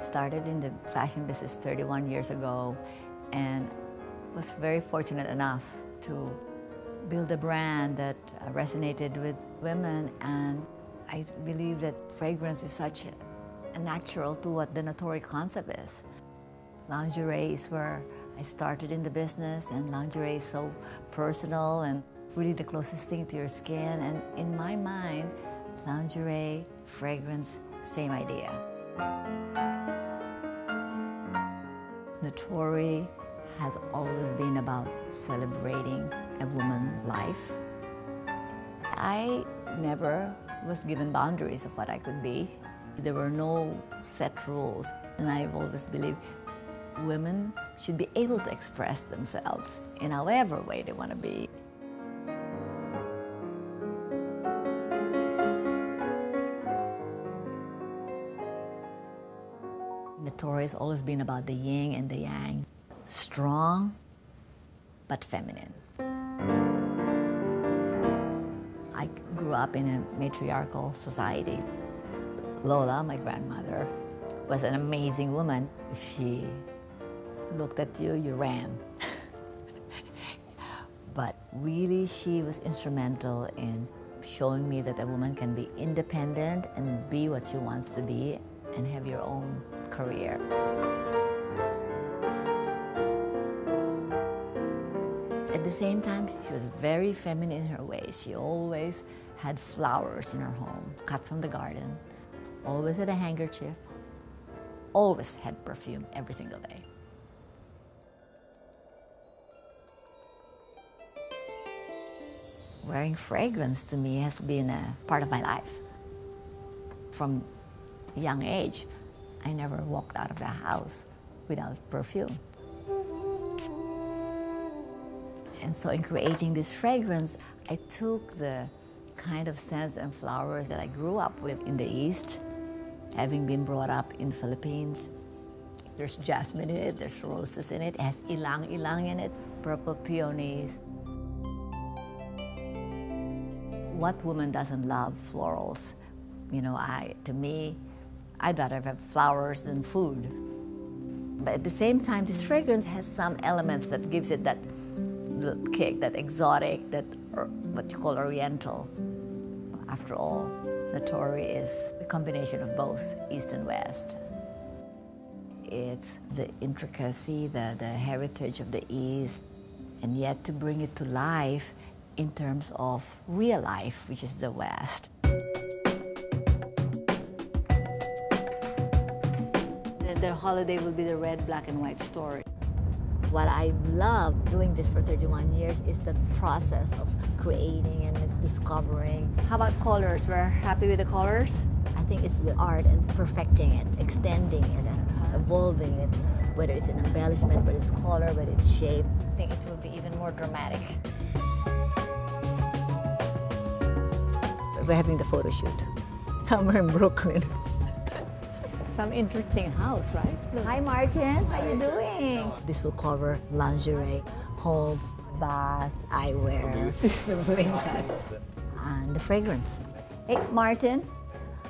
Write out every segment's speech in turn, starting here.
started in the fashion business 31 years ago and was very fortunate enough to build a brand that resonated with women, and I believe that fragrance is such a natural to what the Nto concept is. Lingerie is where I started in the business, and lingerie is so personal and really the closest thing to your skin, and in my mind, lingerie, fragrance, same idea. Nto has always been about celebrating a woman's life. I never was given boundaries of what I could be. There were no set rules, and I've always believed women should be able to express themselves in however way they want to be. Nto has always been about the yin and the yang. Strong, but feminine. I grew up in a matriarchal society. Lola, my grandmother, was an amazing woman. If she looked at you, you ran. But really, she was instrumental in showing me that a woman can be independent and be what she wants to be and have your own career. At the same time, she was very feminine in her ways. She always had flowers in her home, cut from the garden, always had a handkerchief, always had perfume every single day. Wearing fragrance to me has been a part of my life. From a young age, I never walked out of the house without perfume. And so in creating this fragrance, I took the kind of scents and flowers that I grew up with in the East, having been brought up in the Philippines. There's jasmine in it, there's roses in it has ilang-ilang in it, purple peonies. What woman doesn't love florals? You know, to me, I'd rather have flowers than food. But at the same time, this fragrance has some elements that gives it that kick, that exotic, that what you call oriental. After all, Nto is a combination of both East and West. It's the intricacy, the heritage of the East, and yet to bring it to life in terms of real life, which is the West. Their holiday will be the red, black, and white story. What I love doing this for 31 years is the process of creating and it's discovering. How about colors? We're happy with the colors? I think it's the art and perfecting it, extending it, and evolving it, whether it's an embellishment, whether it's color, whether it's shape. I think it will be even more dramatic. We're having the photo shoot somewhere in Brooklyn. Some interesting house, right? Hi, Martin. How you doing? This will cover lingerie, home, bath, eyewear, and the fragrance. Hey, Martin,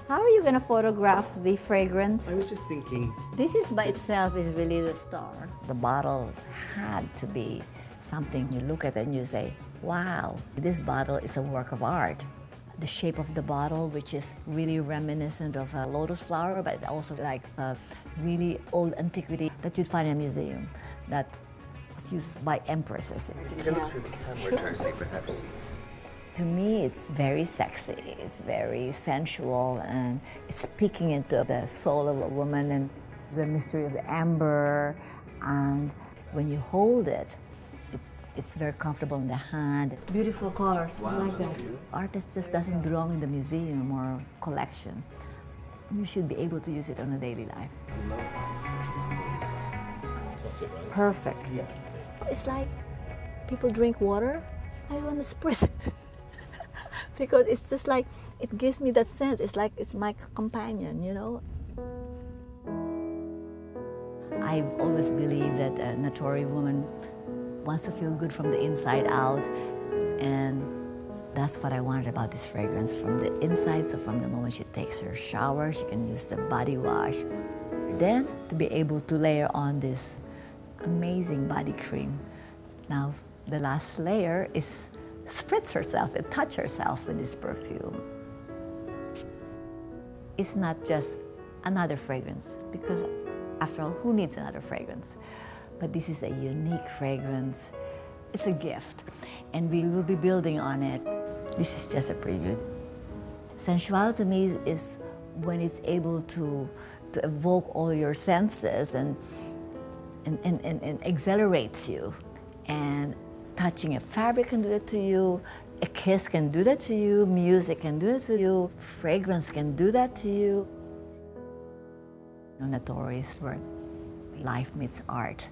how are you going to photograph the fragrance? I was just thinking. This is by itself is really the star. The bottle had to be something you look at and you say, wow, this bottle is a work of art. The shape of the bottle, which is really reminiscent of a lotus flower, but also like a really old antiquity that you'd find in a museum that was used by empresses. You can look through the camera, Josie, perhaps. To me, it's very sexy, it's very sensual, and it's speaking into the soul of a woman and the mystery of the amber. And when you hold it, it's very comfortable in the hand. Beautiful colors, wow. I like that. Art just doesn't belong in the museum or collection. You should be able to use it on a daily life. That's it, right? Perfect. Yeah. It's like people drink water, I want to spritz it. Because it's just like, it gives me that sense. It's like it's my companion, you know? I've always believed that a Nto woman wants to feel good from the inside out, and that's what I wanted about this fragrance, from the inside. So from the moment she takes her shower, she can use the body wash, Then to be able to layer on this amazing body cream. Now the last layer is spritz herself and touch herself with this perfume. It's not just another fragrance, because after all, who needs another fragrance? But this is a unique fragrance. It's a gift, and we will be building on it. This is just a preview. Sensuality to me is when it's able to evoke all your senses and exhilarates you. And touching a fabric can do it to you, a kiss can do that to you, music can do it to you, fragrance can do that to you. Notorious where life meets art.